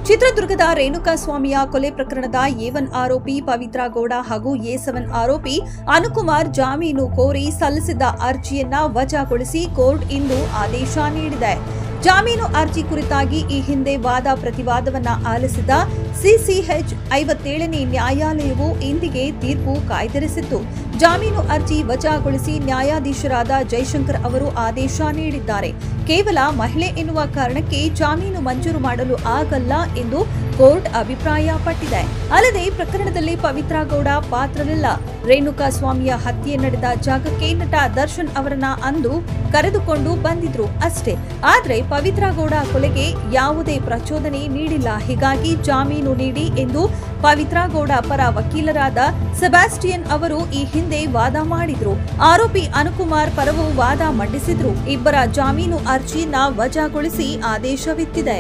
ಚಿತ್ರದುರ್ಗದ ರೇಣುಕಾಸ್ವಾಮಿಯ ಕೊಲೆ ಪ್ರಕರಣದ ಎ1 ಆರೋಪಿ ಪವಿತ್ರ ಗೌಡ ಹಾಗೂ ಎ7 ಆರೋಪಿ ಅನುಕುಮಾರ್ ಜಾಮೀನು ಕೋರಿ ಸಲ್ಲಿಸಿದ್ದ ಅರ್ಜಿಯನ್ನ ವಜಾಗೊಳಿಸಿ ಕೋರ್ಟ್ ಇಂದು ಆದೇಶ ನೀಡಿದೆ. ಜಾಮೀನು ಅರ್ಜಿ ಕುರಿತಾಗಿ ಈ ಹಿಂದೆ ವಾದ ಪ್ರತಿವಾದವನ್ನ ಆಲಿಸಿದ ಸಿಸಿಎಚ್ 57ನೇ ನ್ಯಾಯಾಲಯವು ಇಂದಿಗೆ ತೀರ್ಪು ಕಾಯ್ದಿರಿಸಿತ್ತು. ಜಾಮೀನು ಅರ್ಜಿ ವಜಾಗೊಳಿಸಿ ನ್ಯಾಯಾಧೀಶರಾದ ಜಯಶಂಕರ್ ಅವರು ಆದೇಶ ನೀಡಿದ್ದಾರೆ. ಕೇವಲ ಮಹಿಳೆ ಎನ್ನುವ ಕಾರಣಕ್ಕೆ ಜಾಮೀನು ಮಂಜೂರು ಮಾಡಲು ಆಗಲ್ಲ ಎಂದು ಕೋರ್ಟ್ ಅಭಿಪ್ರಾಯಪಟ್ಟಿದೆ. ಅಲ್ಲದೆ ಪ್ರಕರಣದಲ್ಲಿ ಪವಿತ್ರ ಗೌಡ ಪಾತ್ರವಿಲ್ಲ. ರೇಣುಕಾಸ್ವಾಮಿಯ ಹತ್ಯೆ ನಡೆದ ಜಾಗಕ್ಕೆ ನಟ ದರ್ಶನ್ ಅವರನ್ನ ಅಂದು ಕರೆದುಕೊಂಡು ಬಂದಿದ್ರು ಅಷ್ಟೇ. ಆದ್ರೆ ಪವಿತ್ರ ಗೌಡ ಕೊಲೆಗೆ ಯಾವುದೇ ಪ್ರಚೋದನೆ ನೀಡಿಲ್ಲ. ಹೀಗಾಗಿ ಜಾಮೀನು ನೀಡಿ ಎಂದು ಪವಿತ್ರ ಗೌಡ ಪರ ವಕೀಲರಾದ ಸೆಬಾಸ್ಟಿಯನ್ ಅವರು ಈ ಹಿಂದೆ ವಾದ ಮಾಡಿದ್ರು. ಆರೋಪಿ ಅನುಕುಮಾರ್ ಪರವೂ ವಾದ ಮಂಡಿಸಿದ್ರು. ಇಬ್ಬರ ಜಾಮೀನು ಅರ್ಜಿಯನ್ನ ವಜಾಗೊಳಿಸಿ ಆದೇಶವಿತ್ತಿದೆ.